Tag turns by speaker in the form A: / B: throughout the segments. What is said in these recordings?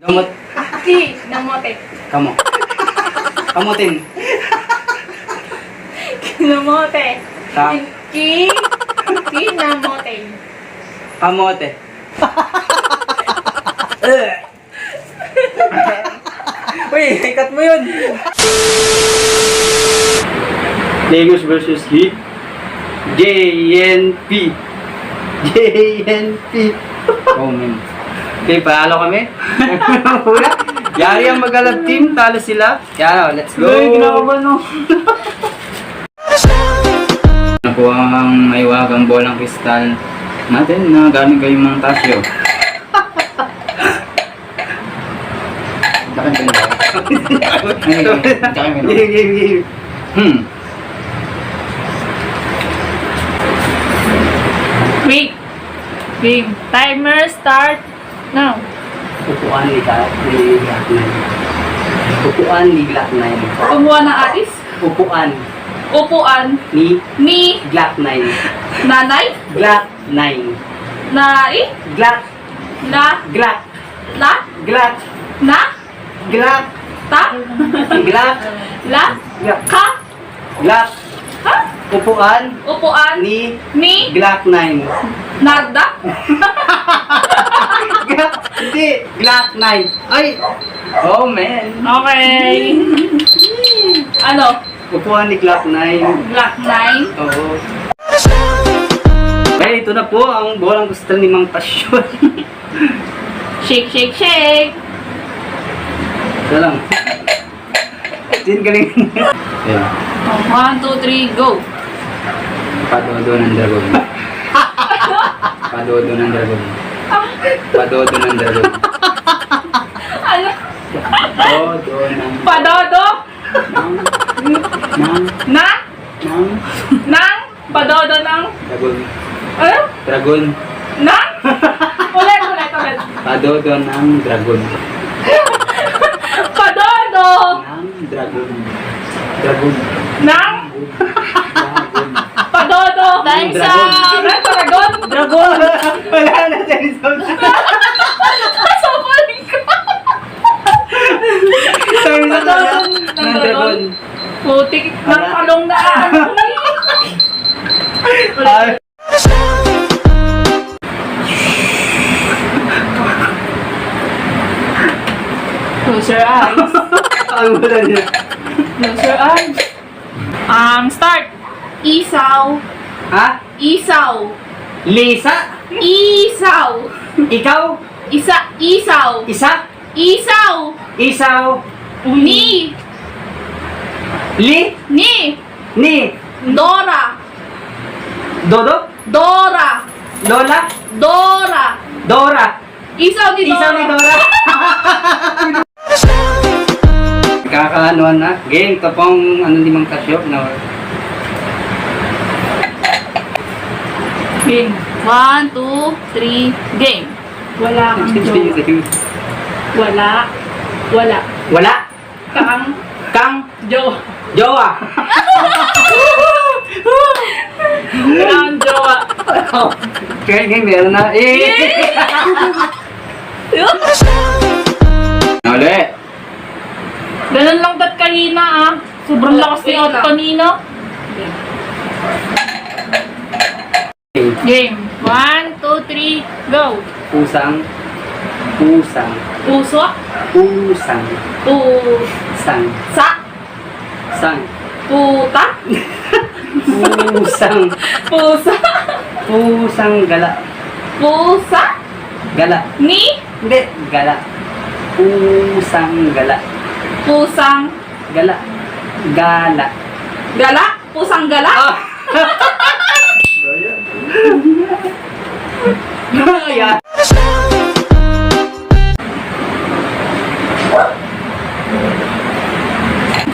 A: Kamot.
B: Kinamote.
A: Kamo. Kamutin.
B: Kinamote.
A: Ka.
B: Kinamote.
A: Kamote. Uy, ikat mo yun. Lagos versus Heat. JNP. JNP. Oh, man. Okay, panalo kami. Yari ang mag-alab team, talo sila. Yan, let's go.
C: Ay, ginagawa no.
A: Ako ang maiwagang bolang kristal natin na gamit kayong mga tasyo. Dakan ba
B: Quick. Quick. Timer start now.
A: Upuan ni Glock 9. Upuan ni Glock 9.
B: Kumuha ng atis.
A: Upuan
B: Upuan
A: ni
B: ni
A: Glock 9.
B: nanay.
A: Glock 9.
B: Nai.
A: Glock.
B: La.
A: Glock.
B: La.
A: Glock.
B: Na.
A: Glock.
B: Ta.
A: Glock.
B: La.
A: Glock.
B: Ka.
A: Glock.
B: Ha?
A: Upuan
B: Upuan
A: ni
B: ni
A: Glock 9.
B: Narda.
A: Glock. Hindi. Glock 9. Ay. Oh, man.
B: Okay. Ano?
A: Upuan ni Glock 9.
B: Black 9.
A: Oo. Okay, ito na po ang bolang gusto ni Mang Tasyon.
B: Shake, shake, shake.
A: Ito lang. Sin galing. Ayan.
B: 1, 2, 3, go.
A: Padodo ng dragon. Padodo ng dragon. Padodo ng dragon.
B: Ano?
A: Padodo ng...
B: Padodo?
A: Ng...
B: Na?
A: Ng...
B: Nang? Padodo ng?
A: Dragon.
B: Ano?
A: Dragon.
B: Na? Ulit, ulit, ulit.
A: Padodo ng dragon.
B: Padodo!
A: Ng dragon. Dragon.
B: Nang?
A: Dragon.
B: Padodo!
A: Ng
B: Sa...
A: dragon.
B: Ano? Paragon?
A: Dragon! Wala na sa result.
B: Sopaling ko.
A: Sorry na
B: Padodo ng dragon. Putik ng palong na ano. Ulit. Close your eyes.
A: Ang wala niya.
B: Close your eyes. Start. Isaw.
A: Ha?
B: Isaw.
A: Lisa?
B: Isaw.
A: Ikaw?
B: Isaw.
A: Isa?
B: Isaw.
A: Isaw?
B: Ni.
A: Li?
B: Ni.
A: Ni?
B: Dora.
A: Dodo?
B: Dora.
A: Lola?
B: Dora.
A: Dora?
B: Isaw ni Dora.
A: Isaw ni Dora? Kakaanuan na. Game, ito pong ano ni Mang Tasyo na
B: Game. 1, 2, 3, game. Wala kang jowa. Wala. Wala.
A: Wala?
B: Kang
A: Kang?
B: jowa.
A: Jowa?
B: Wala kang jowa.
A: Kaya game, meron na. Uli.
B: Ganun lang dat kanina ah. Sobrang lakas ni Ot kanina. Game. 1, 2, 3, go.
A: Pusang. Pusang.
B: Puso.
A: Pusang.
B: Pusa.
A: Sang. Sang.
B: Puta.
A: Pusang.
B: Pusa.
A: Pusang gala.
B: Pusa.
A: Gala.
B: Ni.
A: Hindi. Gala. Pusang gala.
B: Pusang.
A: Gala. Gala.
B: Gala. Pusang gala.
A: Ah! Ayan.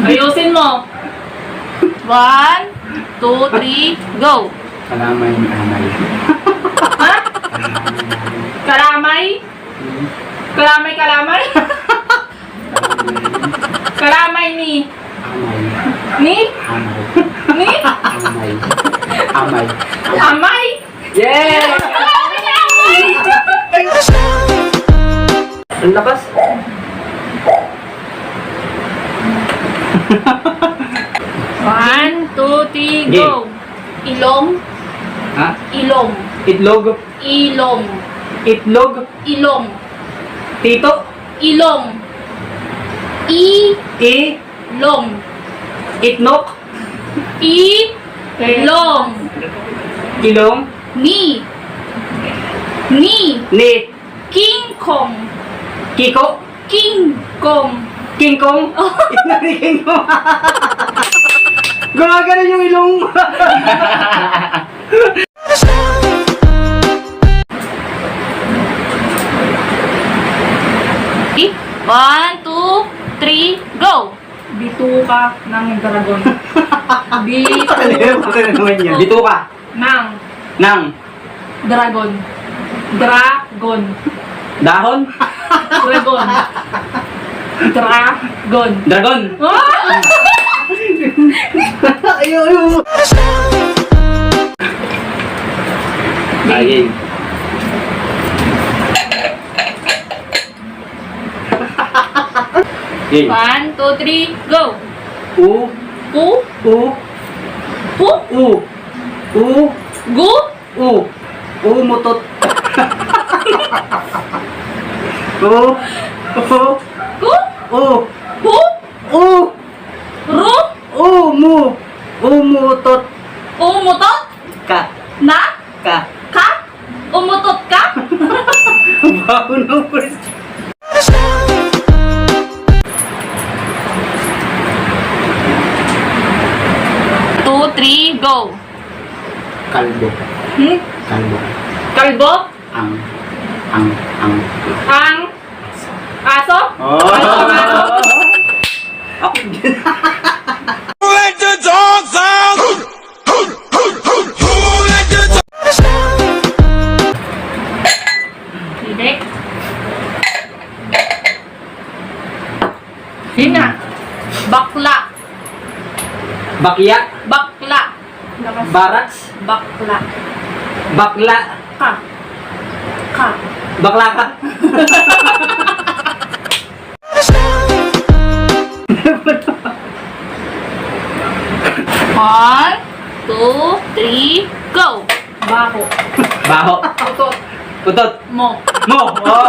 B: Ayusin mo. 1, 2, 3, go.
A: Kalamay ni Amay.
B: Ha? Kalamay? Kalamay, kalamay? Kalamay ni?
A: Amay.
B: Ni?
A: Amay.
B: Ni?
A: Amay. Amay.
B: Amay?
A: Yeah!
B: Kalamay ni Amay!
A: Ang lakas.
B: 1, 2, 3, go! Ilong.
A: Ha?
B: Ilong.
A: Itlog.
B: Ilong.
A: Itlog.
B: Ilong.
A: Tito.
B: Ilong.
A: I.
B: Ilong.
A: Itnok.
B: Ilong.
A: Ilong.
B: Ni.
A: Ni.
B: King Kong.
A: Kiko.
B: King Kong.
A: King Kong. Itlog ni King Kong. Gumagano yung ilong.
B: Okay. 1, 2, 3, go! Bituka ng dragon.
A: Baka naman yan. Bituka.
B: ng
A: Nang.
B: dragon. Dragon.
A: Dahon.
B: Dragon. Dragon.
A: Dragon.
B: Ah!
A: Ayaw. Ayun. Game.
B: 1, 2, 3, go!
A: U.
B: Pu.
A: U.
B: Pu.
A: U. U.
B: Gu.
A: U. Umutot. U. U.
B: Ku.
A: U.
B: Pu.
A: U.
B: Ru.
A: Umu. Umutot.
B: Umutot.
A: Ka.
B: Na.
A: Ka.
B: Ka. Umutot ka.
A: Bago na first.
B: Two, three, go!
A: Kalbo.
B: Hmm?
A: Kalbo.
B: Kalbo.
A: Ang.
B: Ang. Aso.
A: Oh. Ako.
C: Let the dogs out! Let the
B: Hindi. Hina. Bakla.
A: Bakya.
B: Bakla. Lakas.
A: Barats.
B: Bakla.
A: Bakla.
B: Ka. Ka.
A: Bakla ka.
B: One, two, three, go! Baho.
A: Baho.
B: Utot
A: Putot.
B: mo.
A: Mo. Oh.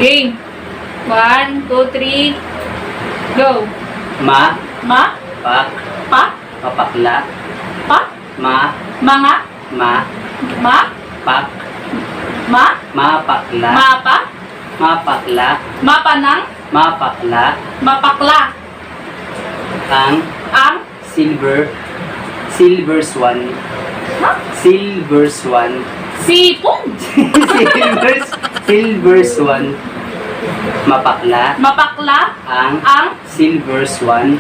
B: Game. 1, 2, 3, go!
A: Ma.
B: Ma.
A: Pak.
B: Pa.
A: Papakla.
B: Pa.
A: Ma.
B: Mga.
A: Ma.
B: Ma.
A: Pak.
B: Ma.
A: Mapakla.
B: Mapa.
A: Mapakla.
B: Mapanang.
A: Mapakla.
B: Mapakla.
A: Ang
B: Ang.
A: silver. Silver swan.
B: Ha?
A: Silver swan.
B: Sipong.
A: Silver swan. Mapakla.
B: Mapakla.
A: Ang
B: Ang.
A: silver swan.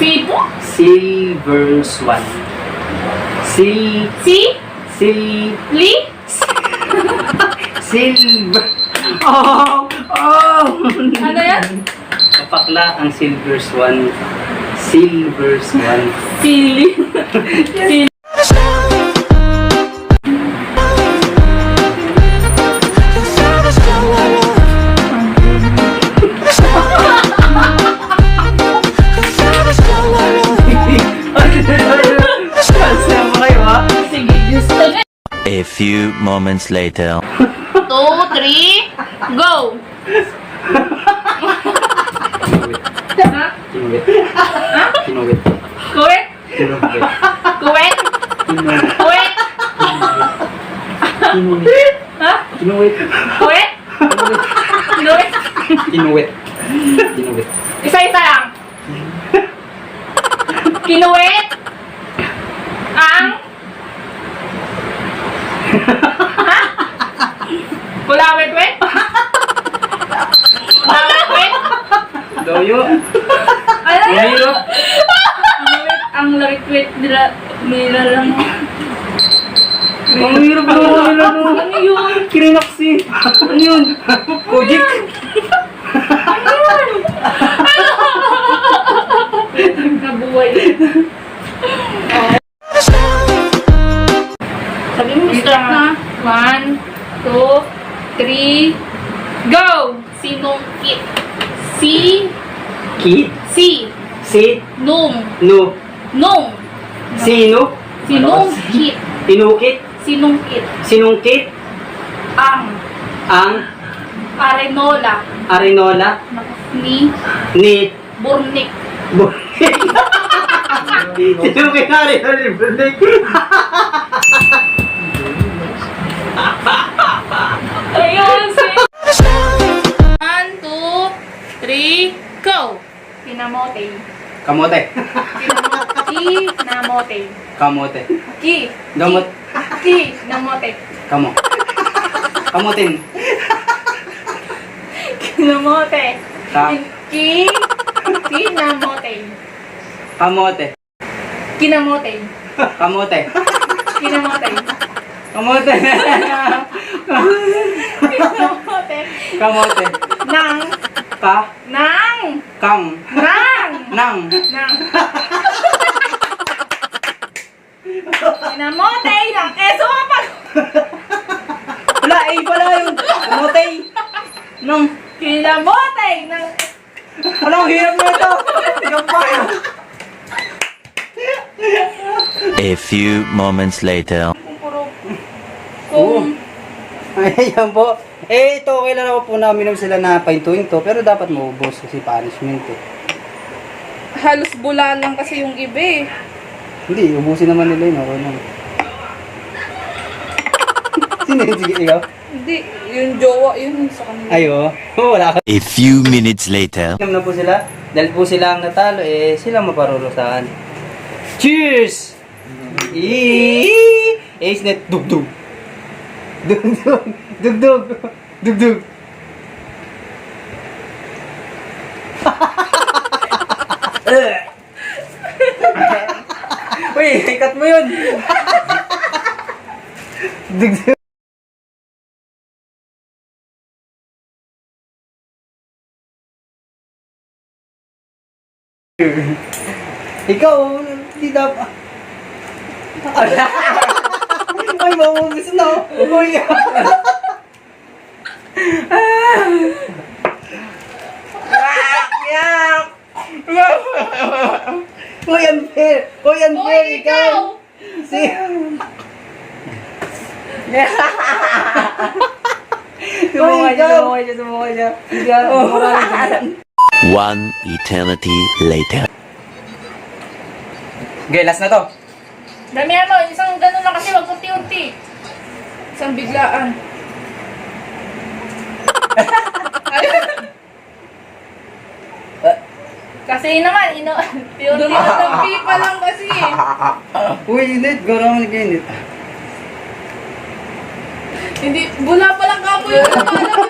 B: Sipong.
A: Silver swan.
B: Si. Li.
A: Silver. Oh! Oh!
B: Ano yan?
A: Mapakla ang silver swan. Silver swan.
B: Sili. Sili.
A: Sama kayo ha?
B: Sige, gusto na.
D: A few moments later.
B: 2, 3, go! Ha?
A: Kinuwit. Kinuwit.
B: Kuwet?
A: Kinuwit.
B: Kuwet?
A: Kinuwit.
B: Kuwet?
A: Kinuwit.
B: Ha?
A: Kinuwit.
B: Kuwet? Kuwet?
A: Kinuwit. Kinuwit.
B: Isa-isa lang. Kinuwet? Ang? Ha? Kulawet-wet? Kulawet-wet?
A: Doyo.
B: Ano yan?
A: Umiro.
B: Ang lawit-wet nila lang.
A: Ang hirap mo nila no.
B: Ano yun?
A: Kirinaksi. Ano yun? Kojik.
B: Nabuhay. Sabi mo, start na. 1, 2, 3, go! Sinungkit. Si.
A: Kit.
B: Si.
A: Si.
B: Nung.
A: No.
B: Nung.
A: Sino.
B: Sinong kit.
A: Inukit.
B: Sinong kit.
A: Sinungkit.
B: Ang.
A: Ang.
B: Arenola.
A: Arinola.
B: Ni.
A: Ni.
B: Burnik.
A: Burnik. Sinungkit na Arinola ni Burnik.
B: Ayun, si. 1, 2, 3, go! Kinamote.
A: Kamote.
B: Kinamote.
A: Kamote.
B: Ki.
A: Gamot.
B: Kinamote.
A: Kamo. Kamutin.
B: Kinamote.
A: Ka.
B: Kinamote.
A: Kamote.
B: Kinamote.
A: Kamote.
B: Kinamote.
A: Kamote.
B: Kinamote.
A: Kamote.
B: Nang.
A: Ka.
B: Nang.
A: Kang.
B: Nang.
A: Nang.
B: Nang. Kinamote ng keso pa.
A: Wala, eh, pala yung kamote. Nang.
B: Kinamote ng
A: Walang hirap na ito. Gampang.
D: A few moments later.
B: puro
A: Oo.
B: kung
A: Ayan po. Eh, ito, kailan ako po namin sila na paintuin to, pero dapat maubos kasi punishment eh.
B: halos bula lang kasi yung iba eh.
A: Hindi, ubusin naman nila yun. Okay lang. Sino yun? Sige, ikaw.
B: Hindi, yung jowa yun sa kanila.
A: Ayo. Wala ka.
D: A few minutes later.
A: Alam na po sila. Dahil po sila ang natalo, eh, sila maparulusahan. Cheers! Ace net. Dugdug. Dugdug. Dugdug. Dugdug. Uy, ikat mo yun. Dugdug. Ikaw, hindi dapat. Ay, mamubis na. Uy. Uy, unfair. Uy, unfair.
B: Hoy,
A: Ikaw.
B: ikaw!
A: Si... Sumukay siya, sumukay siya, sumukay siya. Hindi ako,
D: One eternity later.
A: Okay, last na to.
B: Damihan mo, isang ganun lang kasi wag unti-unti. Isang biglaan. Kasi naman, unti-unti ng pipa lang kasi eh.
A: Uy, init. Gawin mo nag-init.
B: Hindi, bula pa lang kapo yung lumalabas.